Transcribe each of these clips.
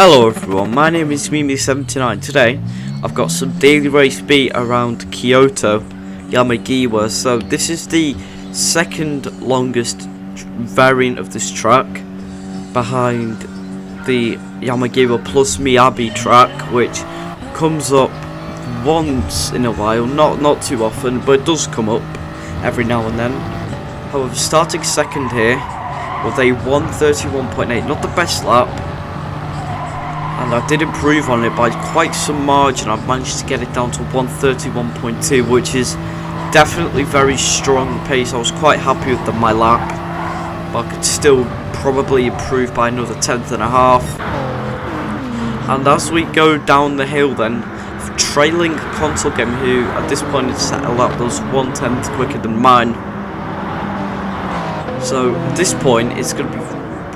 Hello everyone, my name is Mimi79. Today I've got some daily race beat around Kyoto, Yamagiwa. So this is the second longest variant of this track, behind the Yamagiwa plus Miyabi track, which comes up once in a while, not too often, but it does come up every now and then. However, starting second here with a 1:31.8, not the best lap, and I did improve on it by quite some margin. I've managed to get it down to 1:31.2, which is definitely very strong pace. I was quite happy with my lap, but I could still probably improve by another 1/10 and a half. And as we go down the hill then, trailing console game, who at this point is set a lap that's 1/10 quicker than mine. So at this point it's going to be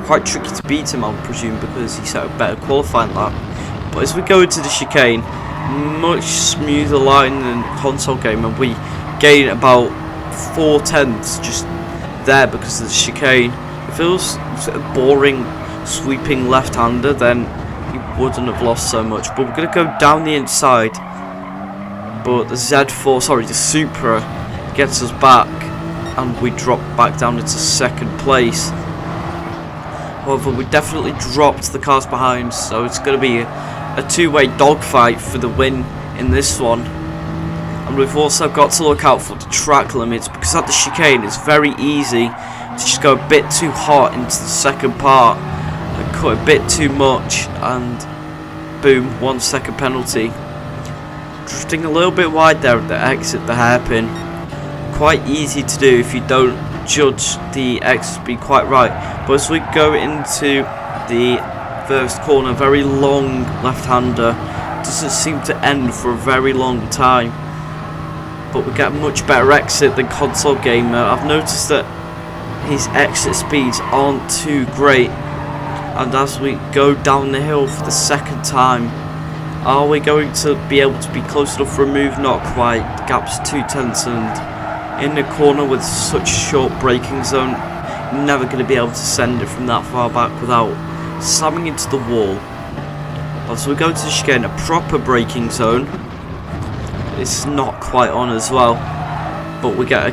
quite tricky to beat him, I would presume, because he set a better qualifying lap. But as we go into the chicane, much smoother line than console game, and we gain about 4/10 just there because of the chicane. If it was a boring sweeping left-hander, then he wouldn't have lost so much. But we're going to go down the inside, but the the Supra gets us back, and we drop back down into second place. However, we definitely dropped the cars behind, so it's going to be a two-way dogfight for the win in this one. And we've also got to look out for the track limits, because at the chicane it's very easy to just go a bit too hot into the second part and cut a bit too much, and boom, 1 second penalty. Drifting a little bit wide there at the exit, the hairpin. Quite easy to do if you don't judge the exit speed quite right. But as we go into the first corner, very long left-hander, doesn't seem to end for a very long time, but we get a much better exit than console gamer. I've noticed that his exit speeds aren't too great, and as we go down the hill for the second time, are we going to be able to be close enough for a move? Not quite. The gap's 2/10, and in the corner with such a short braking zone, you're never going to be able to send it from that far back without slamming into the wall. So we go to the chicane, a proper braking zone. It's not quite on as well, but we get a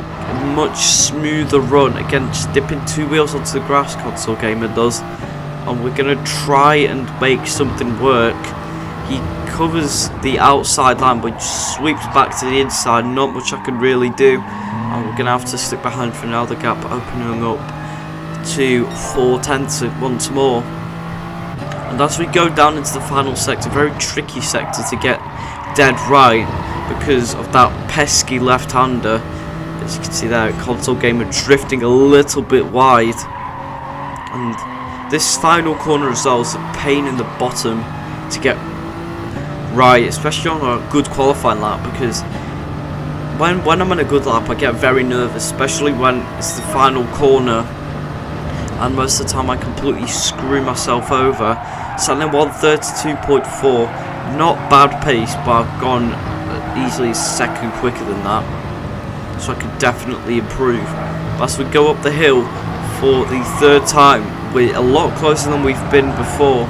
much smoother run. Again, just dipping 2 wheels onto the grass, console gamer does, and we're going to try and make something work. He covers the outside line but sweeps back to the inside, not much I can really do, and we're going to have to stick behind for now. The gap opening up to 4/10 once more. And as we go down into the final sector, very tricky sector to get dead right because of that pesky left-hander. As you can see there, console gamer drifting a little bit wide, and this final corner as well is a pain in the bottom to get right, especially on a good qualifying lap, because when I'm on a good lap I get very nervous, especially when it's the final corner, and most of the time I completely screw myself over. Suddenly 1:32.4, not bad pace, but I've gone easily a second quicker than that, so I could definitely improve. But as we go up the hill for the third time, we're a lot closer than we've been before,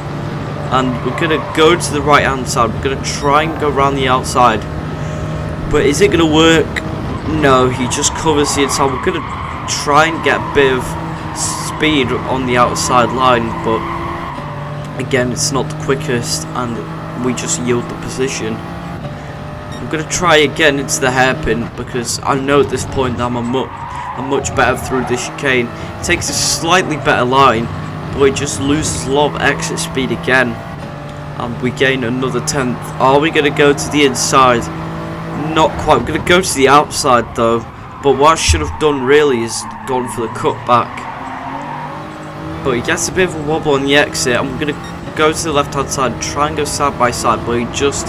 and we're going to go to the right hand side. We're going to try and go around the outside, but is it going to work? No, he just covers the inside. We're going to try and get a bit of speed on the outside line, but again it's not the quickest, and we just yield the position. I'm going to try again into the hairpin, because I know at this point that I'm much better through the chicane. It takes a slightly better line, but it just loses a lot of exit speed again, and we gain another 1/10. Are we going to go to the inside? Not quite. We're going to go to the outside though, but what I should have done really is gone for the cutback. But he gets a bit of a wobble on the exit. I'm going to go to the left hand side, try and go side by side, but he just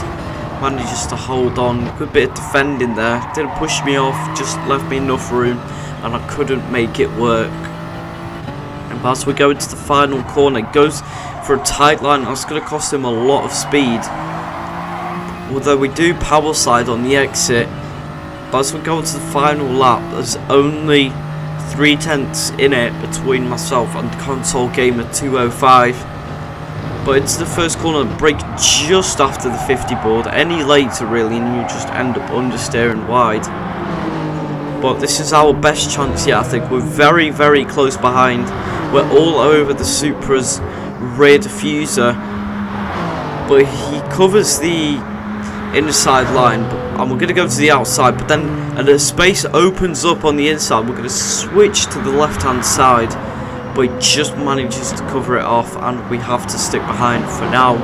manages to hold on. Good bit of defending there, didn't push me off, just left me enough room, and I couldn't make it work. And as we go into the final corner, it goes for a tight line. That's going to cost him a lot of speed, although we do power slide on the exit. But as we go into the final lap, there's only 3/10 in it between myself and console gamer 205. but into the first corner, brake just after the 50 board, any later really, and you just end up understeering wide. But this is our best chance yet, I think. We're very, very close behind. We're all over the Supra's rear diffuser, but he covers the inside line, and we're going to go to the outside, but then a space opens up on the inside. We're going to switch to the left hand side, but he just manages to cover it off, and we have to stick behind for now.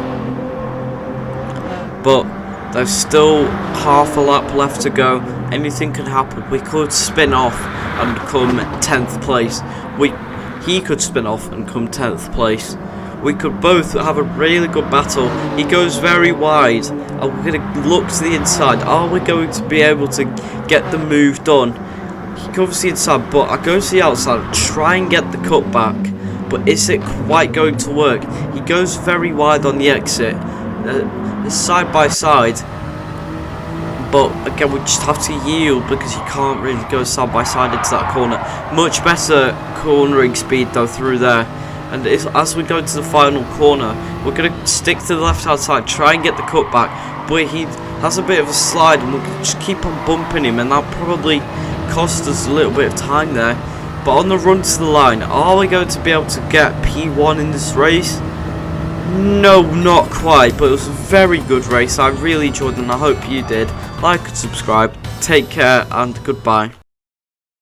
But there's still half a lap left to go. Anything can happen. We could spin off and come 10th place. He could spin off and come 10th place. We could both have a really good battle. He goes very wide, and we're going to look to the inside. Are we going to be able to get the move done? He covers the inside, but I go to the outside, try and get the cutback, but is it quite going to work? He goes very wide on the exit. It's side by side, but again we just have to yield because you can't really go side by side into that corner. Much better cornering speed though through there. And as we go to the final corner, we're going to stick to the left hand side, try and get the cutback, but he has a bit of a slide and we'll just keep on bumping him, and that probably cost us a little bit of time there. But on the run to the line, are we going to be able to get P1 in this race? No, not quite, but it was a very good race. I really enjoyed it and I hope you did. Like and subscribe. Take care and goodbye.